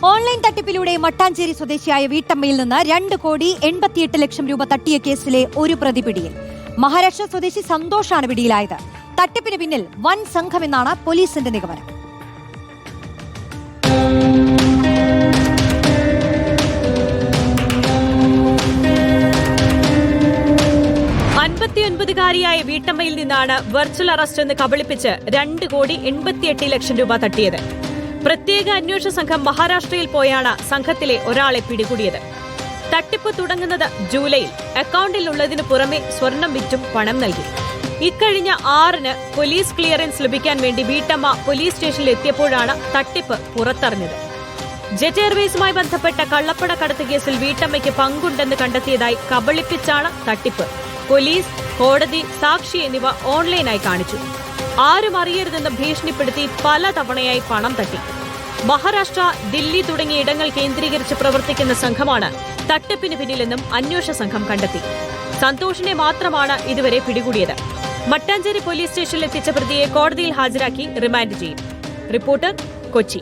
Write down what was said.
Online തട്ടിപ്പിലൂടെ Mattancherry സ്വദേശിയായ വീട്ടമ്മയിൽ നിന്ന് 2,88,00,000 രൂപ തട്ടിയ കേസിലെ ഒരു പ്രതി പിടിയിൽ. മഹാരാഷ്ട്ര സ്വദേശി സന്തോഷാണ് പിടിയിലായത്. തട്ടിപ്പിന് പിന്നിൽ വൻ സംഘമെന്നാണ് പോലീസിന്റെ നിഗമനം. ായ വീട്ടമ്മയിൽ നിന്നാണ് വെർച്വൽ അറസ്റ്റ് എന്ന് കബളിപ്പിച്ച് 2,88,00,000 രൂപ തട്ടിയത്. പ്രത്യേക അന്വേഷണ സംഘം മഹാരാഷ്ട്രയിൽ പോയാണ് സംഘത്തിലെ ഒരാളെ പിടികൂടിയത്. തട്ടിപ്പ് തുടങ്ങുന്നത് ജൂലൈയിൽ. അക്കൌണ്ടിലുള്ളതിനു പുറമെ സ്വർണം വിറ്റും പണം നൽകി. ഇക്കഴിഞ്ഞ 6-ന് പോലീസ് ക്ലിയറൻസ് ലഭിക്കാൻ വേണ്ടി വീട്ടമ്മ പോലീസ് സ്റ്റേഷനിൽ എത്തിയപ്പോഴാണ് തട്ടിപ്പ് പുറത്തറിഞ്ഞത്. ജെറ്റ് എയർവേസുമായി ബന്ധപ്പെട്ട കള്ളപ്പണ കടത്ത് കേസിൽ വീട്ടമ്മയ്ക്ക് പങ്കുണ്ടെന്ന് കണ്ടെത്തിയതായി കബളിപ്പിച്ചാണ് തട്ടിപ്പ്. പോലീസ്, കോടതി, സാക്ഷി എന്നിവ ഓൺലൈനായി കാണിച്ചു. ആരും അറിയരുതെന്ന് ഭീഷണിപ്പെടുത്തി പലതവണയായി പണം തട്ടി. മഹാരാഷ്ട്ര, ദില്ലി തുടങ്ങിയ ഇടങ്ങൾ കേന്ദ്രീകരിച്ച് പ്രവർത്തിക്കുന്ന സംഘമാണ് തട്ടിപ്പിന് പിന്നിലെന്നും അന്വേഷണ സംഘം കണ്ടെത്തി. സന്തോഷിനെ മാത്രമാണ് ഇതുവരെ പിടികൂടിയത്. മട്ടാഞ്ചേരി പോലീസ് സ്റ്റേഷനിൽ എത്തിച്ച പ്രതിയെ കോടതിയിൽ ഹാജരാക്കി റിമാൻഡ് ചെയ്യും. റിപ്പോർട്ടർ, കൊച്ചി.